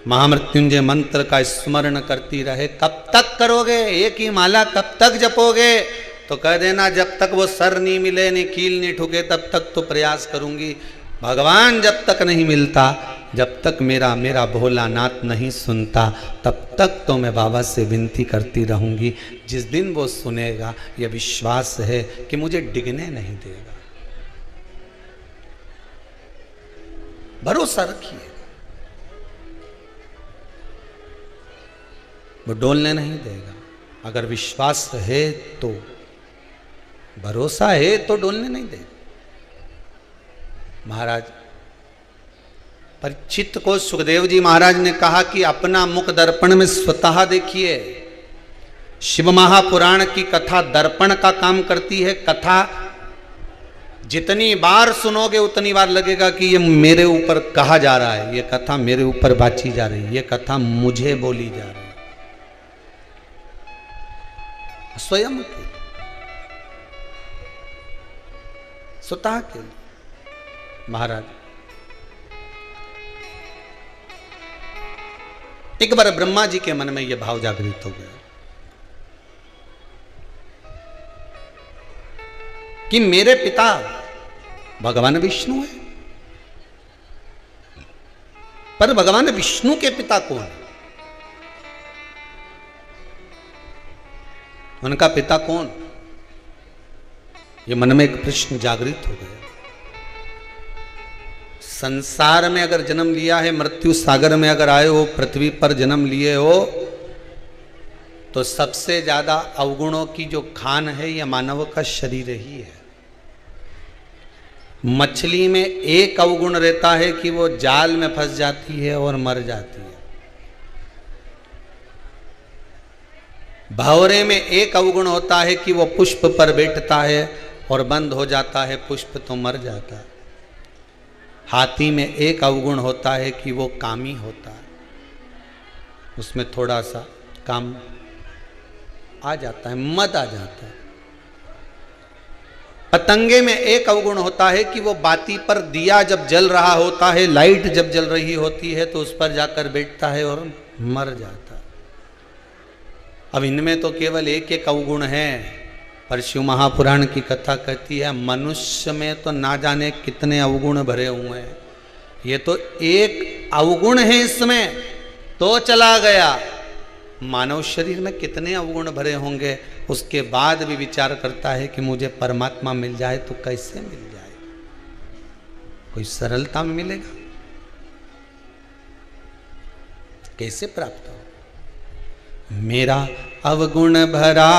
महामृत्युंजय मंत्र का स्मरण करती रहे। कब तक करोगे? एक ही माला कब तक जपोगे? तो कह देना जब तक वो सर नहीं मिले, नहीं कील नहीं ठुके, तब तक तो प्रयास करूंगी। भगवान जब तक नहीं मिलता, जब तक मेरा भोलानाथ नहीं सुनता, तब तक तो मैं बाबा से विनती करती रहूंगी। जिस दिन वो सुनेगा, यह विश्वास है कि मुझे डिगने नहीं देगा। भरोसा रखिए, वो डोलने नहीं देगा। अगर विश्वास है तो, भरोसा है तो डोलने नहीं देगा। महाराज परीक्षित को सुखदेव जी महाराज ने कहा कि अपना मुख दर्पण में स्वतः देखिए। शिव महापुराण की कथा दर्पण का काम करती है। कथा जितनी बार सुनोगे उतनी बार लगेगा कि ये मेरे ऊपर कहा जा रहा है, ये कथा मेरे ऊपर बाची जा रही है, ये कथा मुझे बोली जा रही है। स्वयं के स्वतः के लिए। महाराज एक बार ब्रह्मा जी के मन में यह भाव जागृत हो गया कि मेरे पिता भगवान विष्णु है, पर भगवान विष्णु के पिता कौन है? उनका पिता कौन? ये मन में एक प्रश्न जागृत हो गया। संसार में अगर जन्म लिया है, मृत्यु सागर में अगर आए हो, पृथ्वी पर जन्म लिए हो, तो सबसे ज्यादा अवगुणों की जो खान है यह मानव का शरीर ही है। मछली में एक अवगुण रहता है कि वो जाल में फंस जाती है और मर जाती है। भंवरे में एक अवगुण होता है कि वो पुष्प पर बैठता है और बंद हो जाता है, पुष्प तो मर जाता है। हाथी में एक अवगुण होता है कि वो कामी होता है, उसमें थोड़ा सा काम आ जाता है, मद आ जाता है। पतंगे में एक अवगुण होता है कि वो बाती पर दिया जब जल रहा होता है, लाइट जब जल रही होती है तो उस पर जाकर बैठता है और मर जाता है। अब इनमें तो केवल एक एक अवगुण है, पर शिव महापुराण की कथा कहती है मनुष्य में तो ना जाने कितने अवगुण भरे हुए हैं। ये तो एक अवगुण है इसमें तो चला गया, मानव शरीर में कितने अवगुण भरे होंगे। उसके बाद भी विचार करता है कि मुझे परमात्मा मिल जाए तो कैसे मिल जाए? कोई सरलता में मिलेगा? कैसे प्राप्त हो? मेरा अवगुण भरा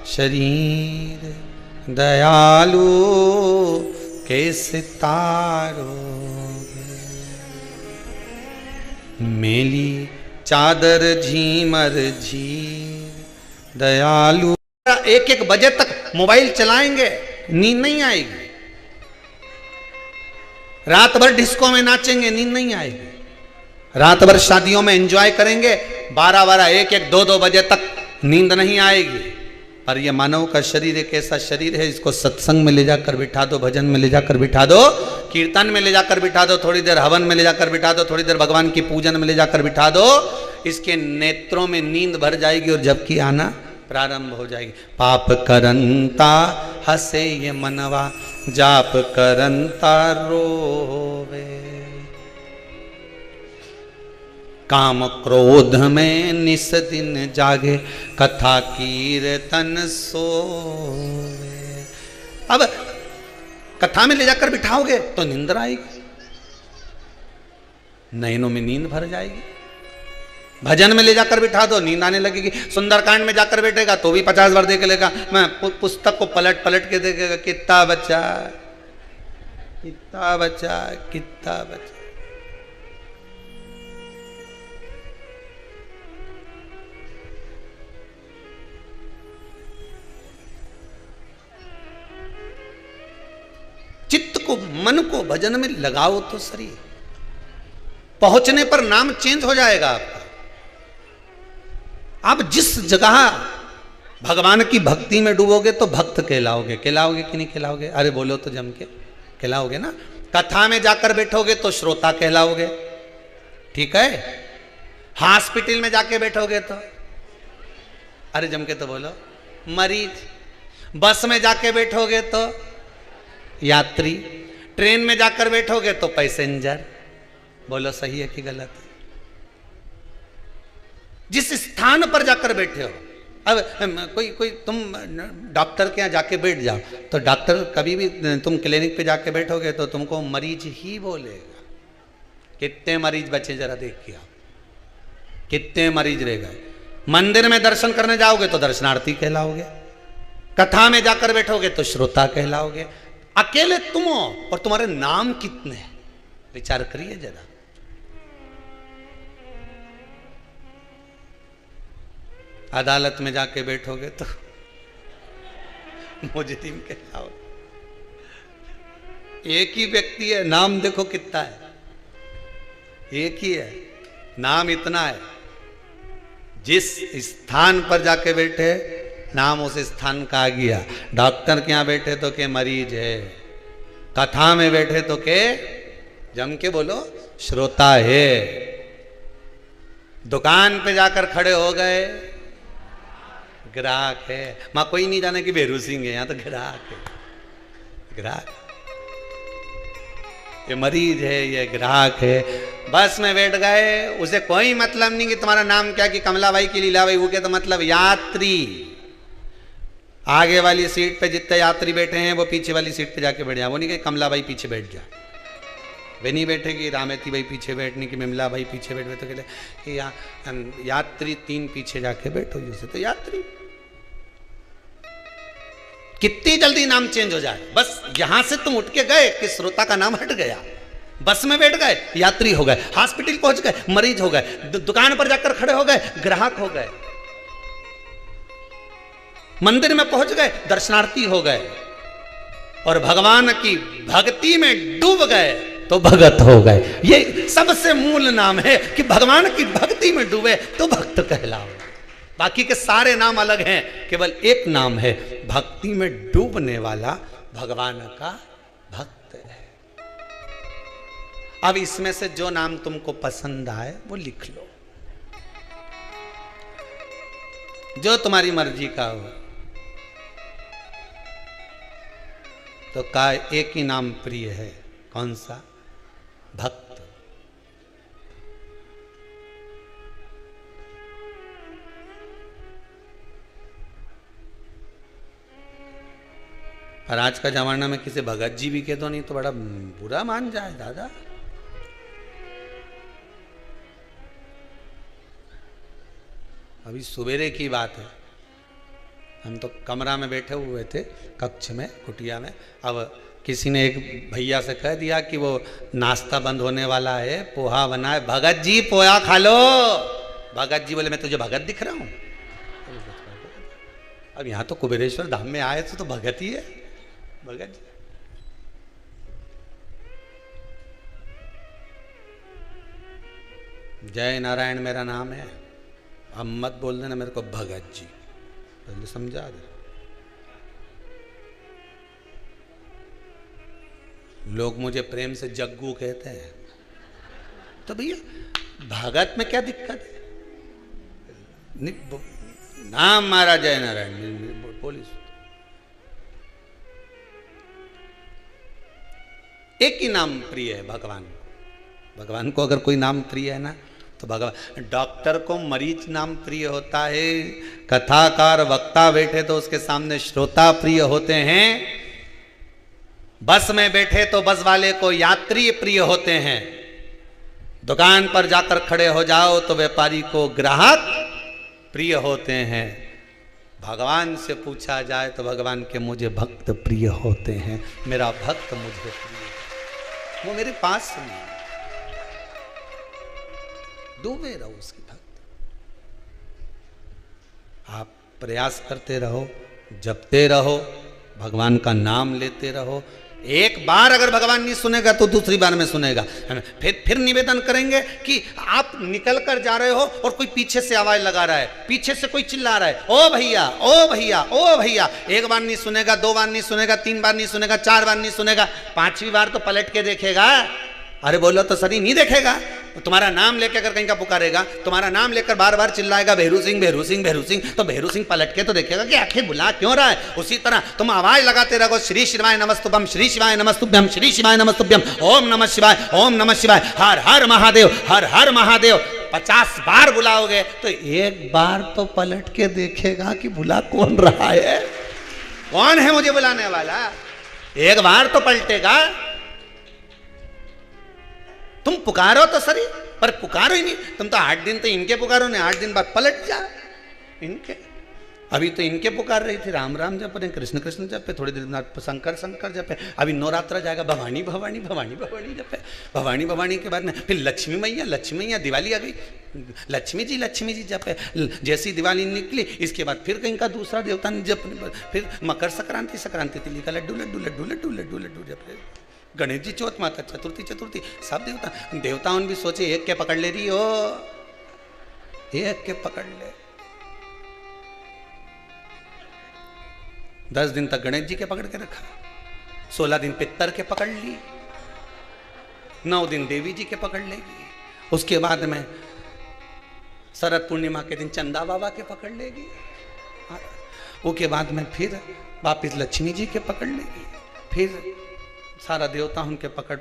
शरीर दयालु कैसे तारोगे, मेली चादर झीमर झीर दयालु। एक एक बजे तक मोबाइल चलाएंगे, नींद नहीं आएगी। रात भर डिस्को में नाचेंगे, नींद नहीं आएगी। रात भर शादियों में एंजॉय करेंगे, 12-12, 1-1, 2-2 बजे तक नींद नहीं आएगी। पर यह मानव का शरीर एक ऐसा शरीर है, इसको सत्संग में ले जाकर बिठा दो, भजन में ले जाकर बिठा दो, कीर्तन में ले जाकर बिठा दो, थोड़ी देर हवन में ले जाकर बिठा दो, थोड़ी देर भगवान की पूजन में ले जाकर बिठा दो, इसके नेत्रों में नींद भर जाएगी और झपकी आना प्रारंभ हो जाएगी। पाप करंता हंसे ये मनवा, जाप करंता रोवे, काम क्रोध में निस दिन जागे, कथा कीर्तन सोवे। अब कथा में ले जाकर बिठाओगे तो निंद्रा आएगी, नैनों में नींद भर जाएगी। भजन में ले जाकर बिठा दो, नींद आने लगेगी। सुंदरकांड में जाकर बैठेगा तो भी 50 बार देख लेगा, मैं पुस्तक को पलट पलट के देखेगा, कितना बच्चा कितना बच्चा कितना बच्चा। चित्त को, मन को भजन में लगाओ तो सही। पहुंचने पर नाम चेंज हो जाएगा आपका। आप जिस जगह भगवान की भक्ति में डूबोगे तो भक्त कहलाओगे। कहलाओगे कि नहीं कहलाओगे? अरे बोलो तो जम के कहलाओगे ना। कथा में जाकर बैठोगे तो श्रोता कहलाओगे, ठीक है। हॉस्पिटल में जाके बैठोगे तो अरे जम के तो बोलो मरीज, बस में जाके बैठोगे तो यात्री, ट्रेन में जाकर बैठोगे तो पैसेंजर। बोलो सही है कि गलत है? जिस स्थान पर जाकर बैठे हो, अब कोई तुम डॉक्टर के यहाँ जाके बैठ जाओ तो डॉक्टर कभी भी तुम क्लिनिक पे जाके बैठोगे तो तुमको मरीज ही बोलेगा। कितने मरीज बचे जरा देख के आओ, कितने मरीज रह गए। मंदिर में दर्शन करने जाओगे तो दर्शनार्थी कहलाओगे, कथा में जाकर बैठोगे तो श्रोता कहलाओगे। अकेले तुम हो और तुम्हारे नाम कितने हैं, विचार करिए जरा। अदालत में जाके बैठोगे तो मुजरिम कहलाओगे। एक ही व्यक्ति है, नाम देखो कितना है, एक ही है, नाम इतना है। जिस स्थान पर जाके बैठे नाम उस स्थान का आ गया। डॉक्टर के यहाँ बैठे तो के मरीज है, कथा में बैठे तो के जम के बोलो श्रोता है, दुकान पे जाकर खड़े हो गए ग्राहक है। मां कोई नहीं जाने कि बेरू सिंह है, यहां तो ग्राहक है, ग्राहक, ये मरीज है, ये ग्राहक है। बस में बैठ गए, उसे कोई मतलब नहीं कि तुम्हारा नाम क्या, कि कमलाबाई की लीलाबाई, वो क्या तो मतलब यात्री। आगे वाली सीट पे जितने यात्री बैठे हैं वो पीछे वाली सीट पे जाके बैठ जाए। वो नहीं कि कमला बाई पीछे बैठ जा, वे नहीं बैठेगी रामेती भाई पीछे बैठने की, मिमला भाई पीछे बैठ तो कहले कि यात्री 3 पीछे जाके बैठो, जैसे तो यात्री। कितनी जल्दी नाम चेंज हो जाए। बस यहां से तुम उठ के गए कि श्रोता का नाम हट गया, बस में बैठ गए यात्री हो गए, हॉस्पिटल पहुंच गए मरीज हो गए, दुकान पर जाकर खड़े हो गए ग्राहक हो गए, मंदिर में पहुंच गए दर्शनार्थी हो गए, और भगवान की भक्ति में डूब गए तो भगत हो गए। ये सबसे मूल नाम है कि भगवान की भक्ति में डूबे तो भक्त कहलाओ। बाकी के सारे नाम अलग हैं, केवल एक नाम है भक्ति में डूबने वाला, भगवान का भक्त है। अब इसमें से जो नाम तुमको पसंद आए वो लिख लो, जो तुम्हारी मर्जी का हो। तो का एक ही नाम प्रिय है, कौन सा? भक्त। और आज का जमाना में किसी भगत जी भी कह दो नहीं तो बड़ा बुरा मान जाए दादा। अभी सवेरे की बात है, हम तो कमरा में बैठे हुए थे, कक्ष में, कुटिया में। अब किसी ने एक भैया से कह दिया कि वो नाश्ता बंद होने वाला है, पोहा बना है, भगत जी पोहा खा लो। भगत जी बोले मैं तुझे भगत दिख रहा हूं? अब यहां तो कुबेरेश्वर धाम में आए तो भगत ही है, भगत जी। जय नारायण मेरा नाम है, अब मत बोल देना मेरे को भगत जी, पहले समझा दे। लोग मुझे प्रेम से जग्गू कहते हैं, तो भैया भगत में क्या दिक्कत है? नाम मारा जय नारायण पुलिस। एक ही नाम प्रिय है भगवान को। भगवान को अगर कोई नाम प्रिय है ना तो भगवान। डॉक्टर को मरीज नाम प्रिय होता है, कथाकार वक्ता बैठे तो उसके सामने श्रोता प्रिय होते हैं, बस में बैठे तो बस वाले को यात्री प्रिय होते हैं, दुकान पर जाकर खड़े हो जाओ तो व्यापारी को ग्राहक प्रिय होते हैं। भगवान से पूछा जाए तो भगवान के मुझे भक्त प्रिय होते हैं, मेरा भक्त मुझे प्रिय है, वो मेरे पास नहीं, डूबे रहो उसकी भक्त। आप प्रयास करते रहो, जपते रहो, भगवान का नाम लेते रहो। एक बार अगर भगवान नहीं सुनेगा तो दूसरी बार में सुनेगा। फिर निवेदन करेंगे कि आप निकल कर जा रहे हो और कोई पीछे से आवाज लगा रहा है, पीछे से कोई चिल्ला रहा है, ओ भैया ओ भैया ओ भैया। एक बार नहीं सुनेगा, 2 बार नहीं सुनेगा, 3 बार नहीं सुनेगा, 4 बार नहीं सुनेगा, 5वीं बार तो पलट के देखेगा। अरे बोलो तो सही, नहीं देखेगा तुम्हारा नाम लेकर अगर कहीं का पुकारेगा, तुम्हारा नाम लेकर बार बार चिल्लाएगा भेरू सिंह भेरू सिंह भेरू सिंह, तो भेरू सिंह पलट के तो देखेगा कि आखिर बुला क्यों रहा है। उसी तरह तुम आवाज लगाते रहो श्री शिवाय नमस्तुभ्यम, श्री शिवाय नमस्तुभ्यम, श्री शिवाय नमस्तुभ्यम, ओम नमः शिवाय, ओम नमः शिवाय, हर हर महादेव, हर हर महादेव 50 बार बुलाओगे तो एक बार तो पलट के देखेगा कि बुला कौन रहा है, कौन है मुझे बुलाने वाला। एक बार तो पलटेगा। तुम पुकारो तो सही, पर पुकारो ही नहीं। तुम तो 8 दिन तो इनके पुकारो ने, 8 दिन बाद पलट जा इनके। अभी तो इनके पुकार रही थी, राम राम जप रहे, कृष्ण कृष्ण जपे, थोड़ी देर बाद शंकर शंकर जपे, अभी नवरात्र जाएगा भवानी भवानी भवानी भवानी जपे, भवानी भवानी के बाद में फिर लक्ष्मी मैया, दिवाली आ गई, लक्ष्मी जी जपे। जैसी दिवाली निकली इसके बाद फिर कहीं का दूसरा देवता जप, फिर मकर संक्रांति तिली का लड्डू लड्डू लड्डू लड्डू लड्डू लड्डू जपे, गणेश जी चौथ, माता चतुर्थी, सब देवताओं भी सोचे एक के पकड़ ले रही हो, एक के पकड़ ले। 10 दिन तक गणेश जी के पकड़ के रखा, 16 दिन पितर के पकड़ ली, 9 दिन देवी जी के पकड़ लेगी, उसके बाद में शरद पूर्णिमा के दिन चंदा बाबा के पकड़ लेगी, उसके बाद में फिर वापिस लक्ष्मी जी के पकड़ लेगी, फिर सारा देवता उनके पकड़।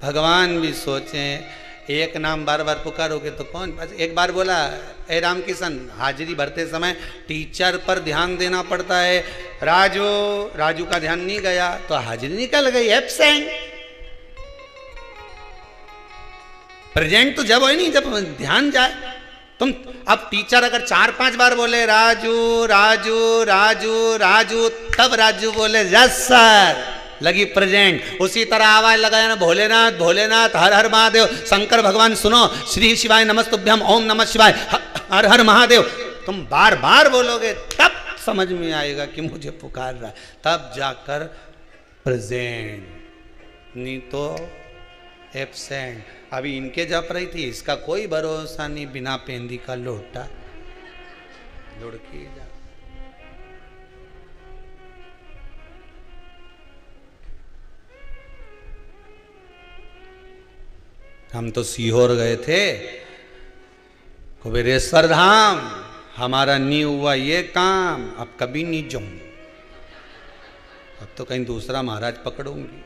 भगवान भी सोचे एक नाम बार बार पुकारोगे तो कौन। बस एक बार बोला, ए रामकिशन, हाजिरी भरते समय टीचर पर ध्यान देना पड़ता है। राजू का ध्यान नहीं गया तो हाजिरी निकल गई, एब्सेंट। प्रेजेंट तो जब हो नहीं, जब ध्यान जाए। तुम अब टीचर अगर 4-5 बार बोले राजू राजू राजू राजू, तब राजू बोले यस सर, लगी प्रेजेंट। उसी तरह आवाज लगाया ना, भोलेनाथ भोलेनाथ, हर हर महादेव, शंकर भगवान सुनो, श्री शिवाय नमस्तुभ्यम, ओम नमः शिवाय, हर हर महादेव। तुम बार बार बोलोगे तब समझ में आएगा कि मुझे पुकार रहा है, तब जाकर प्रेजेंट, नहीं तो एब्सेंट। अभी इनके जप रही थी, इसका कोई भरोसा नहीं, बिना पेंदी का लोटा लुढ़की जा। हम तो सीहोर गए थे, कुबेरेश्वर धाम, हमारा नहीं हुआ ये काम, अब कभी नहीं जाऊं, अब तो कहीं दूसरा महाराज पकड़ूंगी।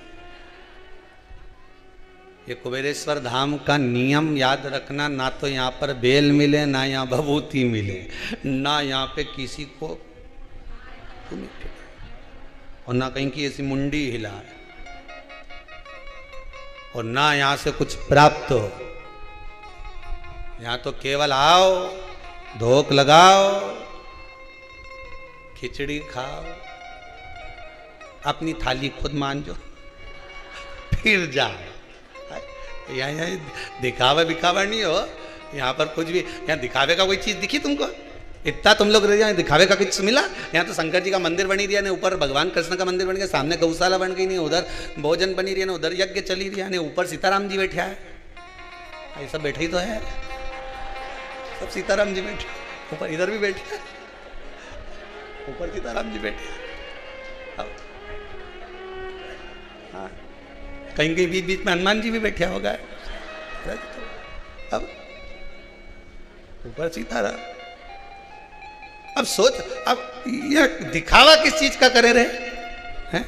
ये कुबेरेश्वर धाम का नियम याद रखना, ना तो यहाँ पर बेल मिले, ना यहाँ भभूति मिले, ना यहाँ पे किसी को और ना कहीं की ऐसी मुंडी हिलाए, और ना यहाँ से कुछ प्राप्त हो। यहाँ तो केवल आओ, धोक लगाओ, खिचड़ी खाओ, अपनी थाली खुद मांजो, फिर जाओ। यहाँ दिखावा बिखावा नहीं हो, यहाँ पर कुछ भी, यहाँ दिखावे का कोई चीज दिखी तुमको? इतना तुम लोग यहाँ दिखावे का कुछ मिला? यहाँ तो शंकर जी का मंदिर बनी दिया ने, ऊपर भगवान कृष्ण का मंदिर बन गया, सामने गौशाला बन गई, नहीं उधर भोजन बनी रही है, ना उधर यज्ञ चली रही है, ऊपर सीताराम जी बैठे है, ये सब बैठे ही तो है, सब सीताराम जी बैठे, ऊपर इधर भी बैठे, ऊपर सीताराम जी बैठे, हाँ कहीं कहीं बीच बीच में हनुमान जी भी बैठा होगा, अब ऊपर सीताराम। अब सोच, अब यह दिखावा किस चीज का करे रहे हैं?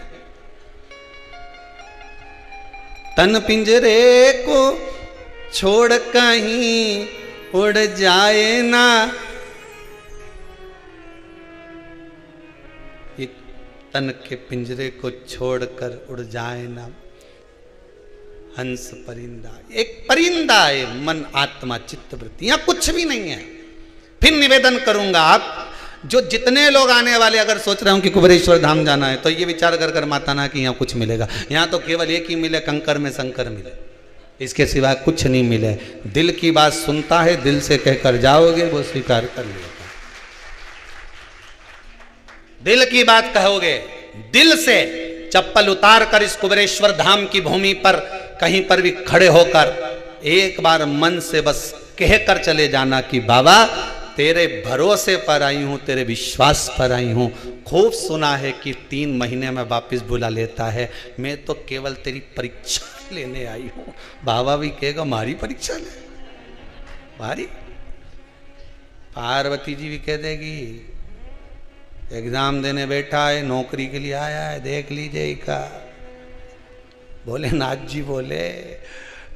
तन पिंजरे को छोड़ कहीं उड़ जाए ना, ये तन के पिंजरे को छोड़कर उड़ जाए ना, हंस परिंदा, एक परिंदा है, मन आत्मा चित्त वृत्ति, यहां कुछ भी नहीं है। फिर निवेदन करूंगा, आप जो जितने लोग आने वाले अगर सोच रहे हो कि कुबेरेश्वर धाम जाना है, तो ये विचार कर कर माता ना कि यहाँ कुछ मिलेगा। यहाँ तो केवल एक ही मिले, कंकर में शंकर मिले, इसके सिवा कुछ नहीं मिले। दिल की बात सुनता है, दिल से कहकर जाओगे वो स्वीकार कर लेगा। दिल की बात कहोगे, दिल से चप्पल उतार कर इस कुबेरेश्वर धाम की भूमि पर कहीं पर भी खड़े होकर एक बार मन से बस कहकर चले जाना कि बाबा तेरे भरोसे पर आई हूं, तेरे विश्वास पर आई हूं। खूब सुना है कि 3 महीने में वापस बुला लेता है, मैं तो केवल तेरी परीक्षा लेने आई हूं। बाबा भी कहेगा हमारी परीक्षा ले, भारी। पार्वती जी भी कह देगी, एग्जाम देने बैठा है, नौकरी के लिए आया है, देख लीजिए का। भोलेनाथ जी बोले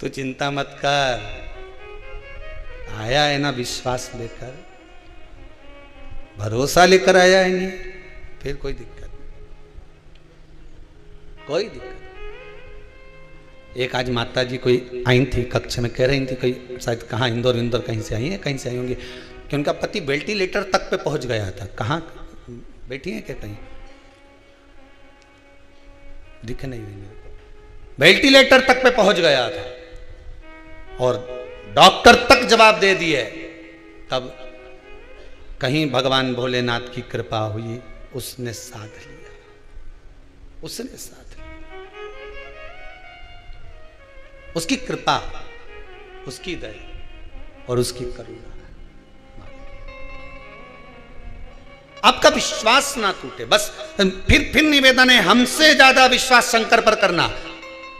तू चिंता मत कर, आया है ना विश्वास लेकर, भरोसा लेकर आया है, नहीं फिर कोई दिक्कत नहीं, कोई दिक्कत नहीं। एक आज माता जी कोई आई थी कक्ष में, कह रही थी कोई शायद कहाँ इंदौर कहीं से आई है, कहीं से आई होंगी, कि उनका पति वेंटिलेटर तक पे पहुंच गया था। कहाँ बैठी है क्या, कहीं दिख नहीं रही मेरे को, वेंटिलेटर तक पे पहुंच गया था और डॉक्टर तक जवाब दे दिए। तब कहीं भगवान भोलेनाथ की कृपा हुई, उसने साथ लिया, उसने साथ लिया। उसकी कृपा, उसकी दया और उसकी करुणा। आपका विश्वास ना टूटे, बस फिर निवेदन है, हमसे ज्यादा विश्वास शंकर पर करना,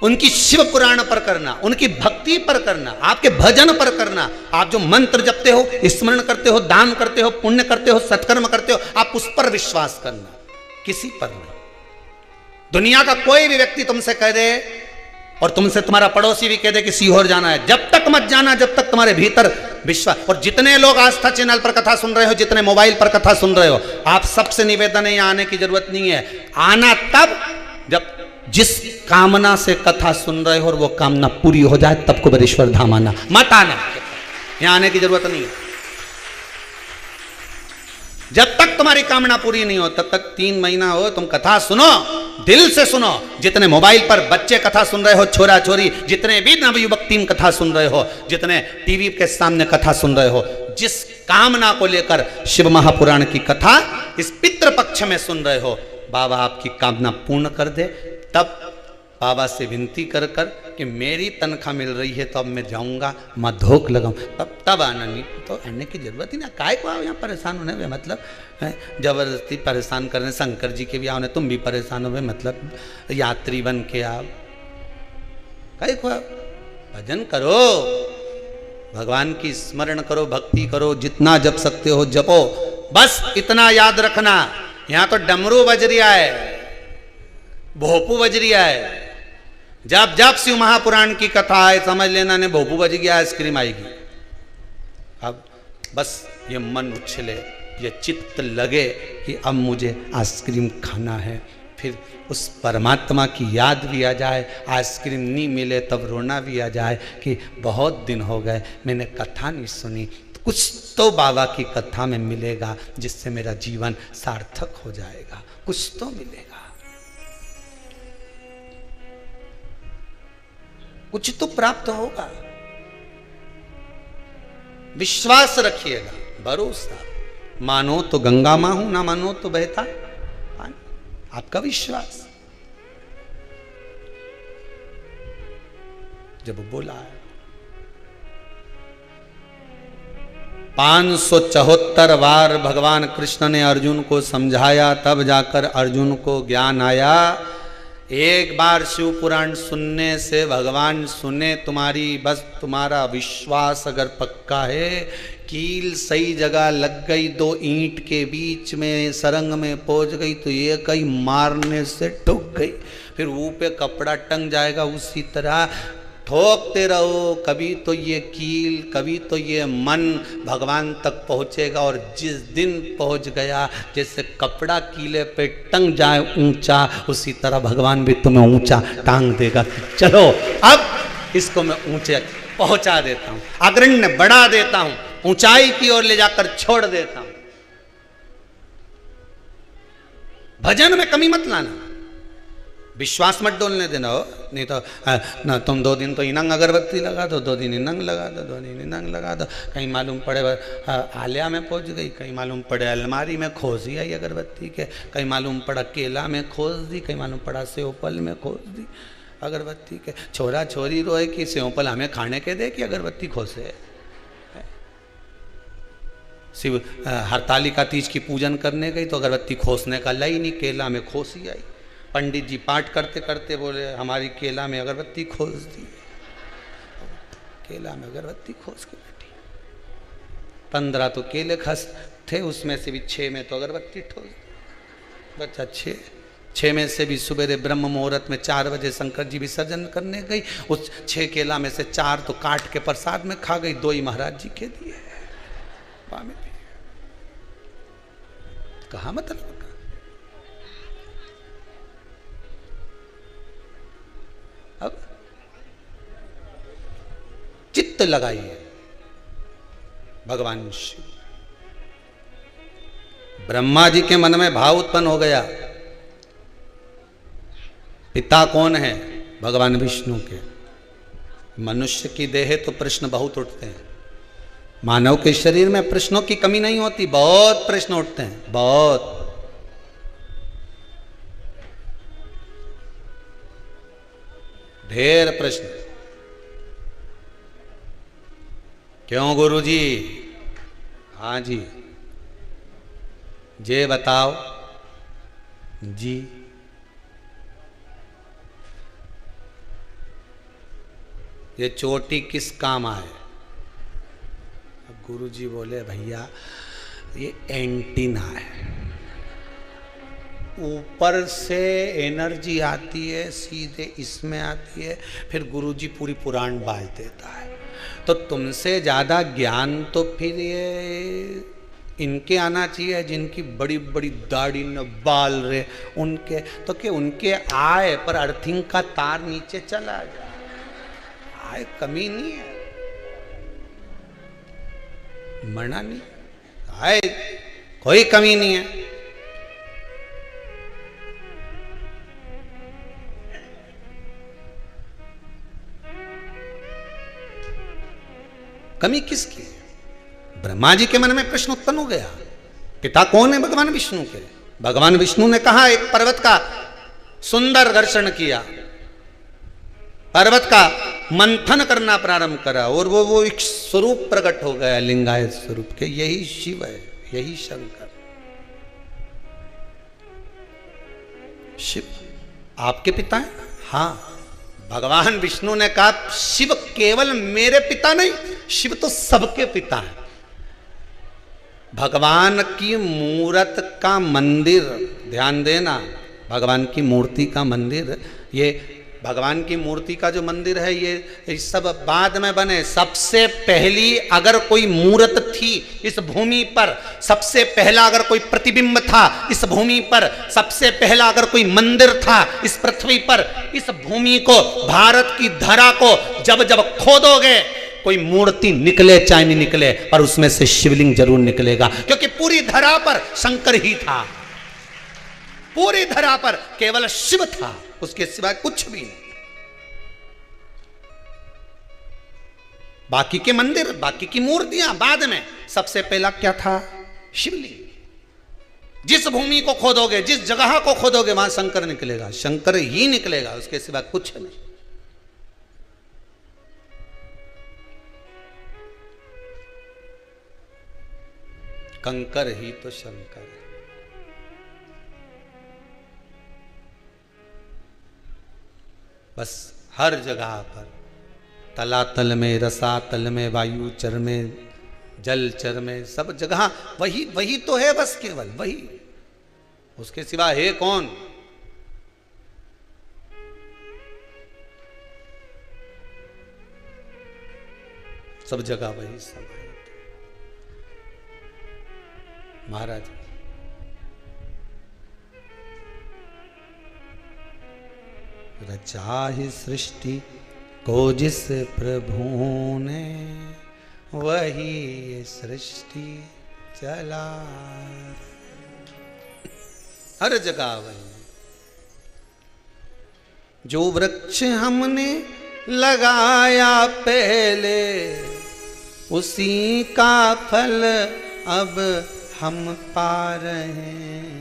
उनकी शिव पुराण पर करना, उनकी भक्ति पर करना, आपके भजन पर करना। आप जो मंत्र जपते हो, स्मरण करते हो, दान करते हो, पुण्य करते हो, सत्कर्म करते हो, आप उस पर विश्वास करना, किसी पर नहीं। दुनिया का कोई भी व्यक्ति तुमसे कह दे, और तुमसे तुम्हारा पड़ोसी भी कह दे कि सीहोर जाना है, जब तक मत जाना जब तक तुम्हारे भीतर विश्वास। और जितने लोग आस्था चैनल पर कथा सुन रहे हो, जितने मोबाइल पर कथा सुन रहे हो, आप सबसे निवेदन है, यहाँ आने की जरूरत नहीं है। आना तब जब जिस कामना से कथा सुन रहे हो और वो कामना पूरी हो जाए, तब कुबेरेश्वर धाम आना, मत आना, यहाँ आने की जरूरत नहीं है। जब तक तुम्हारी कामना पूरी नहीं हो तब तक 3 महीना हो, तुम कथा सुनो, दिल से सुनो। जितने मोबाइल पर बच्चे कथा सुन रहे हो, छोरा छोरी, जितने भी नवयुवक टीम कथा सुन रहे हो, जितने टीवी के सामने कथा सुन रहे हो, जिस कामना को लेकर शिव महापुराण की कथा इस पितृपक्ष में सुन रहे हो, बाबा आपकी कामना पूर्ण कर दे। तब बाबा से विनती कर कर कि मेरी तनख्वाह मिल रही है तो अब मैं जाऊंगा, मैं धोख लगाऊं, तब आना, नहीं तो आने की जरूरत ही ना। काय को आओ यहाँ परेशान होने में, मतलब जबरदस्ती परेशान करने। शंकर जी के भी आओ, तुम भी परेशान हो, मतलब यात्री बन के आओ, काय को आओ। भजन करो, भगवान की स्मरण करो, भक्ति करो, जितना जप सकते हो जपो। बस इतना याद रखना, यहाँ तो डमरू बज रिया है, भोपू बज रिया है। जब जब शिव महापुराण की कथा है, समझ लेना ने भोपू बज गया, आइसक्रीम आएगी। अब बस ये मन उछले, ये चित्त लगे कि अब मुझे आइसक्रीम खाना है, फिर उस परमात्मा की याद भी आ जाए। आइसक्रीम नहीं मिले तब रोना भी आ जाए कि बहुत दिन हो गए मैंने कथा नहीं सुनी, कुछ तो बाबा की कथा में मिलेगा जिससे मेरा जीवन सार्थक हो जाएगा, कुछ तो मिलेगा, कुछ तो प्राप्त होगा। विश्वास रखिएगा, भरोसा। मानो तो गंगा मां हूं, ना मानो तो बहता पानी। आपका विश्वास जब बोला है 574 बार भगवान कृष्ण ने अर्जुन को समझाया, तब जाकर अर्जुन को ज्ञान आया। एक बार शिव पुराण सुनने से भगवान सुने तुम्हारी, बस तुम्हारा विश्वास अगर पक्का है, कील सही जगह लग गई, 2 ईंट के बीच में सरंग में पहुंच गई तो ये कहीं मारने से ठुक गई, फिर मुंह पे कपड़ा टंग जाएगा। उसी तरह ठोकते रहो, कभी तो ये कील, कभी तो ये मन भगवान तक पहुँचेगा। और जिस दिन पहुँच गया, जैसे कपड़ा कीले पे टंग जाए ऊंचा, उसी तरह भगवान भी तुम्हें ऊंचा टांग देगा। चलो अब इसको मैं ऊंचे पहुंचा देता हूँ, अग्रण्य बढ़ा देता हूँ, ऊंचाई की ओर ले जाकर छोड़ देता हूँ। भजन में कमी मत लाना, विश्वास मत डोलने देना हो, नहीं तो ना तुम 2 दिन तो इनंग अगरबत्ती लगा दो, 2 दिन इनंग लगा दो, 2 दिन इनंग लगा दो, कहीं मालूम पड़े आलिया में पहुंच गई, कहीं मालूम पड़े अलमारी में खोसी आई अगरबत्ती के, कहीं मालूम पड़ा केला में खोस दी, कहीं मालूम पड़ा सेवपल में खोस दी अगरबत्ती के। छोरा छोरी रोए कि सेवपल हमें खाने के दे कि अगरबत्ती खोसे। शिव हरतालिका तीज की पूजन करने गई तो अगरबत्ती खोसने का लाई नहीं, केला में खोसी आई। पंडित जी पाठ करते करते बोले हमारी केला में अगरबत्ती खोस दी, केला में अगरबत्ती खोस के बैठी। 15 तो केले खस थे, उसमें से भी 6 में तो अगरबत्ती ठोस। बच्चा 6 में से भी सवेरे ब्रह्म मुहूर्त में 4 बजे शंकर जी विसर्जन करने गई। उस 6 केला में से 4 तो काट के प्रसाद में खा गई, 2 ही महाराज जी के दिए। कहा मतलब अब चित्त लगाइए भगवान शिव। ब्रह्मा जी के मन में भाव उत्पन्न हो गया, पिता कौन है? भगवान विष्णु के। मनुष्य की देह तो प्रश्न बहुत उठते हैं, मानव के शरीर में प्रश्नों की कमी नहीं होती, बहुत प्रश्न उठते हैं, बहुत। ढेर प्रश्न। क्यों गुरुजी? हाँ जी, जे बताओ जी। ये चोटी किस काम आए? गुरुजी बोले भैया ये एंटीना है, ऊपर से एनर्जी आती है सीधे इसमें आती है, फिर गुरुजी पूरी पुराण बाज देता है। तो तुमसे ज़्यादा ज्ञान तो फिर ये इनके आना चाहिए, जिनकी बड़ी बड़ी दाढ़ी न बाल रे उनके, तो कि उनके आए पर अर्थिंग का तार नीचे चला जाए, आए कमी नहीं है, मना नहीं आए, कोई कमी नहीं है। कमी किसकी? ब्रह्मा जी के मन में प्रश्न उत्पन्न हो गया, पिता कौन है? भगवान विष्णु के। भगवान विष्णु ने कहा, एक पर्वत का सुंदर दर्शन किया, पर्वत का मंथन करना प्रारंभ करा और वो एक स्वरूप प्रकट हो गया, लिंगायत स्वरूप के। यही शिव है, यही शंकर। शिव आपके पिता है? हाँ। भगवान विष्णु ने कहा, शिव केवल मेरे पिता नहीं, शिव तो सबके पिता है। भगवान की मूर्त का मंदिर, ध्यान देना, भगवान की मूर्ति का मंदिर, ये भगवान की मूर्ति का जो मंदिर है ये सब बाद में बने। सबसे पहली अगर कोई मूर्त थी इस भूमि पर, सबसे पहला अगर कोई प्रतिबिंब था इस भूमि पर, सबसे पहला अगर कोई मंदिर था इस पृथ्वी पर, इस भूमि को, भारत की धरा को जब जब खोदोगे कोई मूर्ति निकले चाहे नहीं निकले, पर उसमें से शिवलिंग जरूर निकलेगा, क्योंकि पूरी धरा पर शंकर ही था, पूरी धरा पर केवल शिव था, उसके सिवाय कुछ भी नहीं। बाकी के मंदिर, बाकी की मूर्तियां बाद में, सबसे पहला क्या था? शिवलिंग। जिस भूमि को खोदोगे, जिस जगह को खोदोगे, वहां शंकर निकलेगा, शंकर ही निकलेगा, उसके सिवाय कुछ नहीं। कंकर ही तो शंकर है। बस हर जगह पर, तलातल में, रसातल में, वायु चर में, जल चर में, सब जगह वही वही तो है, बस केवल वही, उसके सिवा है कौन? सब जगह वही समाहित महाराज। रचा ही सृष्टि को जिस प्रभु ने, वही ये सृष्टि चला, हर जगह वही। जो वृक्ष हमने लगाया पहले, उसी का फल अब हम पा रहे हैं।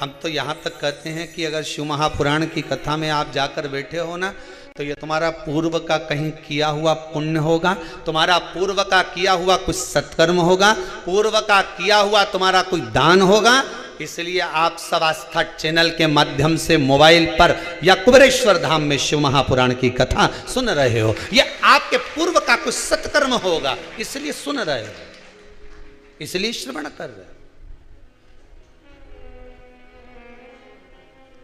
हम तो यहाँ तक कहते हैं कि अगर शिव महापुराण की कथा में आप जाकर बैठे हो ना, तो ये तुम्हारा पूर्व का कहीं किया हुआ पुण्य होगा, तुम्हारा पूर्व का किया हुआ कुछ सत्कर्म होगा, पूर्व का किया हुआ तुम्हारा कोई दान होगा। इसलिए आप सब आस्था चैनल के माध्यम से मोबाइल पर या कुबेरेश्वर धाम में शिव महापुराण की कथा सुन रहे हो, ये आपके पूर्व का कुछ सत्कर्म होगा, इसलिए सुन रहे हो। इसलिए श्रवण कर रहे हैं।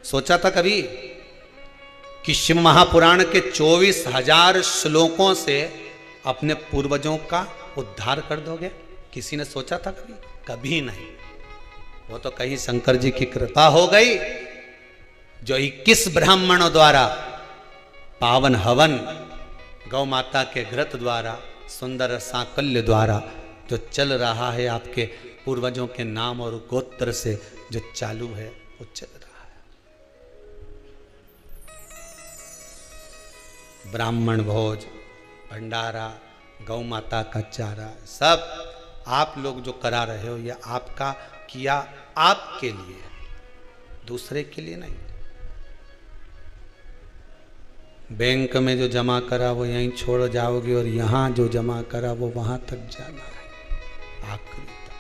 सोचा था कभी कि शिव महापुराण के 24,000 श्लोकों से अपने पूर्वजों का उद्धार कर दोगे? किसी ने सोचा था कभी? कभी नहीं। वो तो कहीं शंकर जी की कृपा हो गई, जो 21 ब्राह्मणों द्वारा पावन हवन, गौ माता के घृत द्वारा, सुंदर सांकल्य द्वारा जो चल रहा है, आपके पूर्वजों के नाम और गोत्र से जो चालू है, वो चल रहा है। ब्राह्मण भोज, भंडारा, गौ माता का चारा, सब आप लोग जो करा रहे हो, ये आपका किया आपके लिए, दूसरे के लिए नहीं। बैंक में जो जमा करा वो यहीं छोड़ जाओगे, और यहां जो जमा करा वो वहां तक जाना है, आखिरी तक,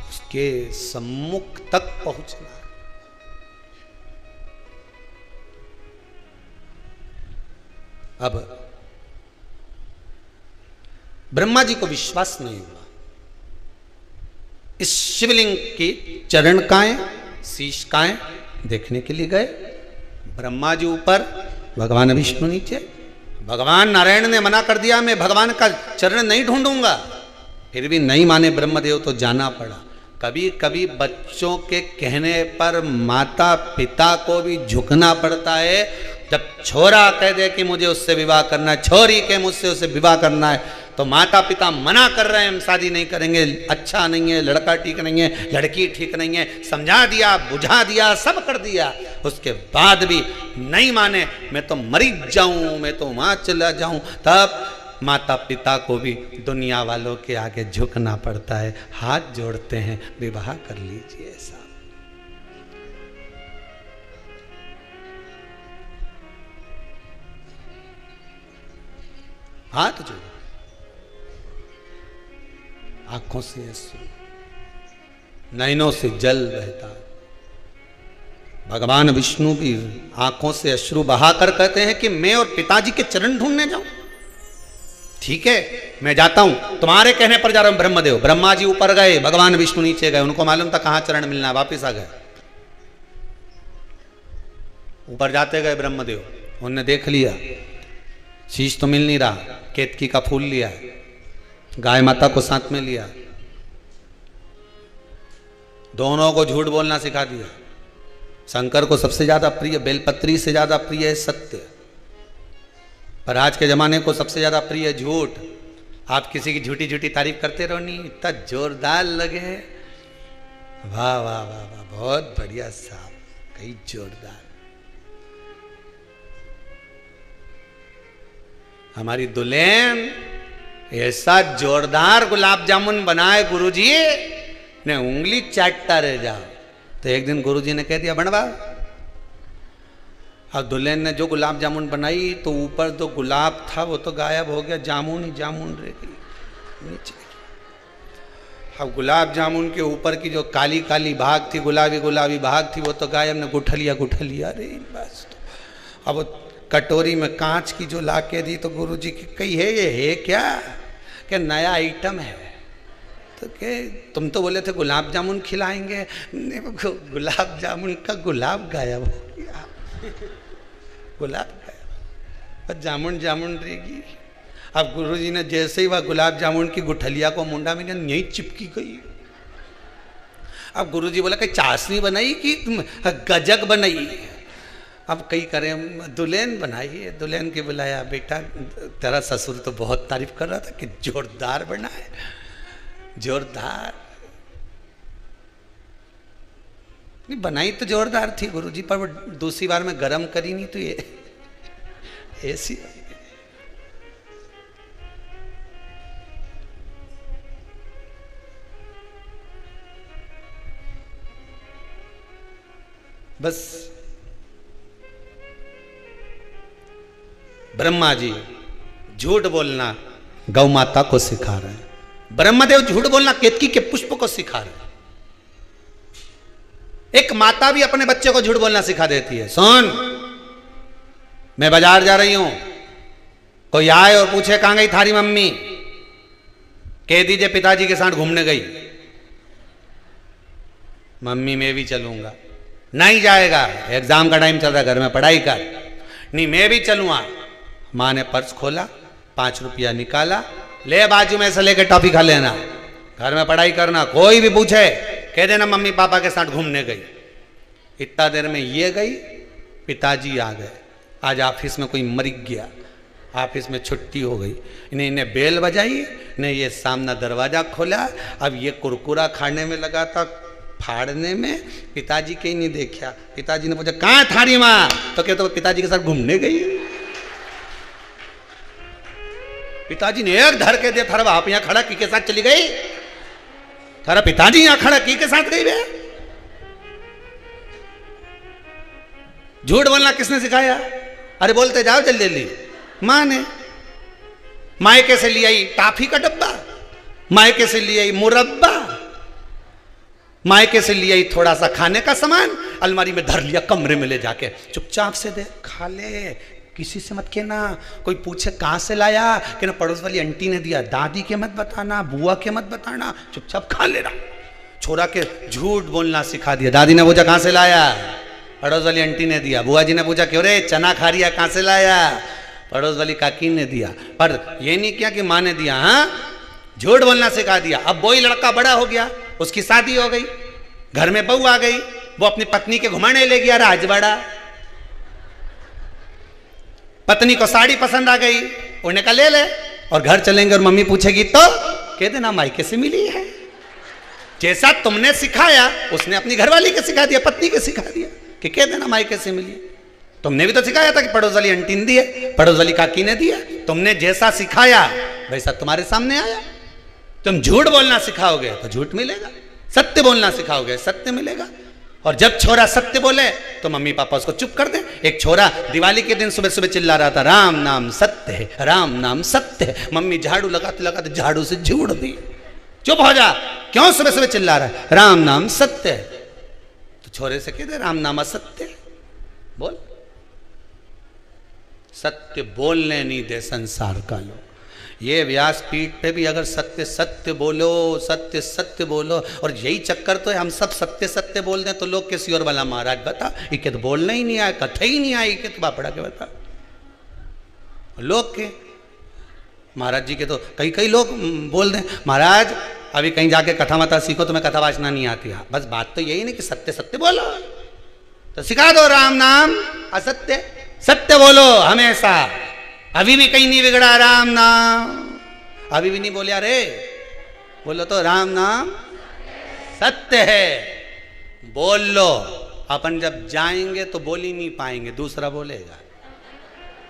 उसके सम्मुख तक पहुंचना है। अब ब्रह्मा जी को विश्वास नहीं हुआ। इस शिवलिंग की चरणकाएं, शीशकाएं देखने के लिए गए। ब्रह्मा जी ऊपर, भगवान विष्णु नीचे। भगवान नारायण ने मना कर दिया, मैं भगवान का चरण नहीं ढूंढूंगा। फिर भी नहीं माने ब्रह्मदेव, तो जाना पड़ा। कभी कभी बच्चों के कहने पर माता पिता को भी झुकना पड़ता है। जब छोरा कह दे कि मुझे उससे विवाह करना है, छोरी के मुझसे उससे विवाह करना है, तो माता पिता मना कर रहे हैं, हम शादी नहीं करेंगे, अच्छा नहीं है, लड़का ठीक नहीं है, लड़की ठीक नहीं है, समझा दिया, बुझा दिया, सब कर दिया, उसके बाद भी नहीं माने, मैं तो मरी जाऊं, मैं तो वहां चला जाऊं, तब माता पिता को भी दुनिया वालों के आगे झुकना पड़ता है, हाथ जोड़ते हैं, विवाह कर लीजिए साहब। हाथ जोड़ो, आंखों से आंसू, नैनों से जल बहता। भगवान विष्णु भी आंखों से अश्रु बहाकर कहते हैं कि मैं और पिताजी के चरण ढूंढने जाऊं। ठीक है, मैं जाता हूं, तुम्हारे कहने पर जा रहा हूं ब्रह्मदेव। ब्रह्मा जी ऊपर गए, भगवान विष्णु नीचे गए। उनको मालूम था कहां चरण मिलना है, वापिस आ गए। ऊपर जाते गए ब्रह्मदेव, उन्होंने देख लिया शीश तो मिल नहीं रहा, केतकी का फूल लिया, गाय माता को साथ में लिया, दोनों को झूठ बोलना सिखा दिया। शंकर को सबसे ज्यादा प्रिय बेलपत्री से ज्यादा प्रिय है सत्य, पर आज के जमाने को सबसे ज्यादा प्रिय है झूठ। आप किसी की झूठी झूठी तारीफ करते रहो, नहीं इतना जोरदार लगे, वाह वाह वाह वाह, बहुत बढ़िया साहब, कई जोरदार। हमारी दुल्हन ऐसा जोरदार गुलाब जामुन बनाए गुरुजी ने उंगली चाटता रह जाओ। तो एक दिन गुरुजी ने कह दिया बनवा। अब दुल्हन ने जो गुलाब जामुन बनाई तो ऊपर जो गुलाब था वो तो गायब हो गया, जामुन ही जामुन रह गई नीचे। अब गुलाब जामुन के ऊपर की जो काली काली भाग थी, गुलाबी गुलाबी भाग थी, वो तो गायब ने गुठलिया गुठलिया रे बस। तो अब कटोरी में कांच की जो ला के दी तो गुरुजी की कही है ये है क्या, क्या नया आइटम है। तो के तुम तो बोले थे गुलाब जामुन खिलाएंगे, गुलाब जामुन का गुलाब गायब हो गया, गुलाब गायब, पर जामुन जामुन रहेगी। अब गुरुजी ने जैसे ही वह गुलाब जामुन की गुठलिया को मुंडा में यही चिपकी गई। अब गुरुजी बोला कि चाशनी बनाई कि गजक बनाई। अब कई करें, दुल्हन बनाई है, दुल्हन के बुलाया, बेटा तेरा ससुर तो बहुत तारीफ कर रहा था कि जोरदार बना है, जोरदार। नहीं बनाई तो जोरदार थी गुरुजी, पर वो दूसरी बार में गरम करी नहीं तो ये ऐसी। बस ब्रह्मा जी झूठ बोलना गौ माता को सिखा रहे हैं, ब्रह्मदेव झूठ बोलना केतकी के पुष्प को सिखा रहे हैं। एक माता भी अपने बच्चे को झूठ बोलना सिखा देती है। सुन, मैं बाजार जा रही हूं, कोई आए और पूछे कहां गई थारी मम्मी, कह दीजिए पिताजी के साथ घूमने गई, मम्मी मैं भी चलूंगा, नहीं जाएगा, एग्जाम का टाइम चल रहा है, घर में पढ़ाई कर। नहीं मैं भी चलूंगा। माँ ने पर्स खोला, 5 रुपया निकाला, ले बाजू में से लेके टॉफी खा लेना, घर में पढ़ाई करना, कोई भी पूछे कह देना मम्मी पापा के साथ घूमने गई। इतना देर में ये गई, पिताजी आ गए। आज ऑफिस में कोई मर गया, ऑफिस में छुट्टी हो गई, इन्हें बेल बजाई, ने ये सामने दरवाजा खोला। अब ये कुरकुरा खाने में लगा था, फाड़ने में, पिताजी के ही नहीं देखा। पिताजी ने पूछा कहाँ थारी माँ, तो कहते तो पिताजी के साथ घूमने गई। पिताजी ने एक धर के दिया, थारा बाप यहाँ खड़ा की के साथ चली गई, थारा पिताजी यहाँ खड़ा की के साथ गई। वे झूठ बोलना किसने सिखाया? अरे बोलते जाओ जल्दी जल्दी। माँ ने। मायके से ले आई टाफी का डब्बा, मायके से ले आई मुरब्बा, मायके से ले आई थोड़ा सा खाने का सामान, अलमारी में धर लिया, कमरे में ले जाके चुपचाप से दे, खा ले, किसी से मत कहना। कोई पूछे कहाँ से लाया, कहना पड़ोस वाली आंटी ने दिया, दादी के मत बताना, बुआ के मत बताना, चुपचाप खा लेना। छोरा के झूठ बोलना सिखा दिया। दादी ने पूछा कहाँ से लाया, पड़ोस वाली आंटी ने दिया। बुआ जी ने पूछा क्यों रे चना खा रही है, कहाँ से लाया, पड़ोस वाली काकी ने दिया। पर ये नहीं किया कि माँ ने दिया। हाँ, झूठ बोलना सिखा दिया। अब वही लड़का बड़ा हो गया, उसकी शादी हो गई, घर में बहू आ गई, वो अपनी पत्नी के घुमाने ले गया राजवाड़ा। पत्नी को साड़ी पसंद आ गई, उन्हें कहा ले ले, और घर चलेंगे और मम्मी पूछेगी तो कह देना मायके से मिली है। जैसा तुमने सिखाया उसने अपनी घरवाली के सिखा दिया, पत्नी के सिखा दिया कि कह देना मायके से मिली। तुमने भी तो सिखाया था कि पड़ोस वाली आंटी ने दिया, पड़ोस वाली काकी ने दिया। तुमने जैसा सिखाया वैसा तुम्हारे सामने आया। तुम झूठ बोलना सिखाओगे तो झूठ मिलेगा, सत्य बोलना सिखाओगे सत्य मिलेगा। और जब छोरा सत्य बोले तो मम्मी पापा उसको चुप कर दे। एक छोरा दिवाली के दिन सुबह सुबह चिल्ला रहा था राम नाम सत्य है, राम नाम सत्य है। मम्मी झाड़ू लगाते लगाते झाड़ू से झूड़ दी, चुप हो जा, क्यों सुबह सुबह चिल्ला रहा है, राम नाम सत्य है। तो छोरे से कह दे राम नाम असत्य है, बोल। सत्य बोलने नहीं दे संसार का लोग। ये व्यासपीठ पे भी अगर सत्य सत्य बोलो, सत्य सत्य बोलो, और यही चक्कर तो है, हम सब सत्य सत्य बोल दें तो लोग किसी और वाला महाराज बता इके तो बोलना ही नहीं आया, कथा ही नहीं आई, इके तो बापड़ा के बता। लोग के महाराज जी के तो कई कई लोग बोल दें महाराज अभी कहीं जाके कथा मता सीखो, तुम्हें कथा वाचना नहीं आती है। बस बात तो यही नहीं कि सत्य सत्य बोलो, तो सिखा दो राम नाम असत्य, सत्य बोलो हमेशा। अभी भी कहीं नहीं बिगड़ा राम नाम, अभी भी नहीं बोलिया रे, बोलो तो राम नाम सत्य है, बोल लो। अपन जब जाएंगे तो बोल ही नहीं पाएंगे, दूसरा बोलेगा,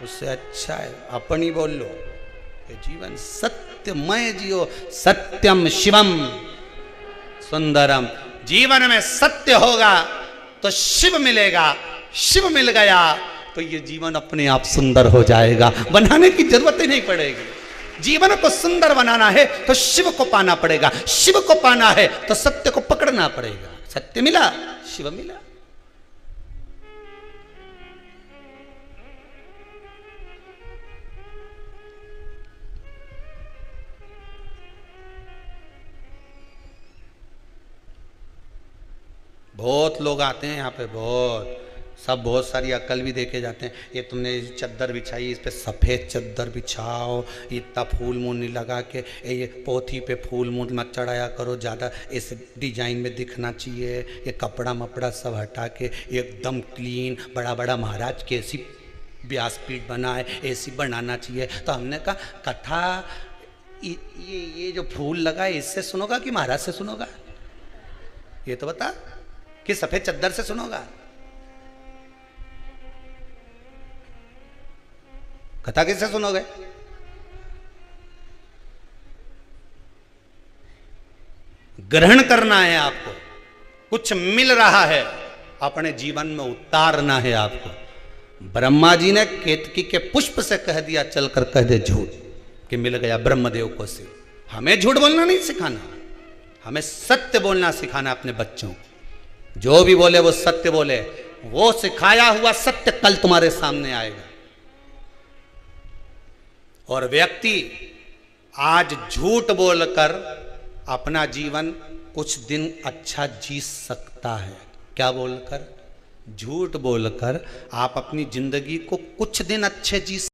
उससे अच्छा है अपन ही बोल लो। ये जीवन सत्यमय जियो, सत्यम शिवम सुंदरम। जीवन में सत्य होगा तो शिव मिलेगा, शिव मिल गया तो ये जीवन अपने आप सुंदर हो जाएगा, बनाने की जरूरत ही नहीं पड़ेगी। जीवन को सुंदर बनाना है तो शिव को पाना पड़ेगा, शिव को पाना है तो सत्य को पकड़ना पड़ेगा। सत्य मिला, शिव मिला। बहुत लोग आते हैं यहाँ पे, बहुत सब बहुत सारी अक्ल भी देके जाते हैं। ये तुमने चद्दर बिछाई, इस पे सफ़ेद चद्दर बिछाओ, इतना फूल मूल नहीं लगा के, ये पोथी पे फूल मूल मत चढ़ाया करो, ज़्यादा इस डिजाइन में दिखना चाहिए, ये कपड़ा मपड़ा सब हटा के एकदम क्लीन, बड़ा बड़ा महाराज कैसी व्यासपीठ बनाए ऐसी बनाना चाहिए। तो हमने कहा कथा ये जो फूल लगा है इससे सुनोगा कि महाराज से सुनोगा, ये तो बता, कि सफ़ेद चद्दर से सुनोगा। कथा किससे सुनोगे? ग्रहण करना है आपको, कुछ मिल रहा है अपने जीवन में उतारना है आपको। ब्रह्मा जी ने केतकी के पुष्प से कह दिया चलकर कह दे झूठ, कि मिल गया ब्रह्मदेव को शिव। हमें झूठ बोलना नहीं सिखाना, हमें सत्य बोलना सिखाना अपने बच्चों को। जो भी बोले वो सत्य बोले, वो सिखाया हुआ सत्य कल तुम्हारे सामने आएगा। और व्यक्ति आज झूठ बोलकर अपना जीवन कुछ दिन अच्छा जी सकता है। क्या बोलकर? झूठ बोलकर आप अपनी जिंदगी को कुछ दिन अच्छे जी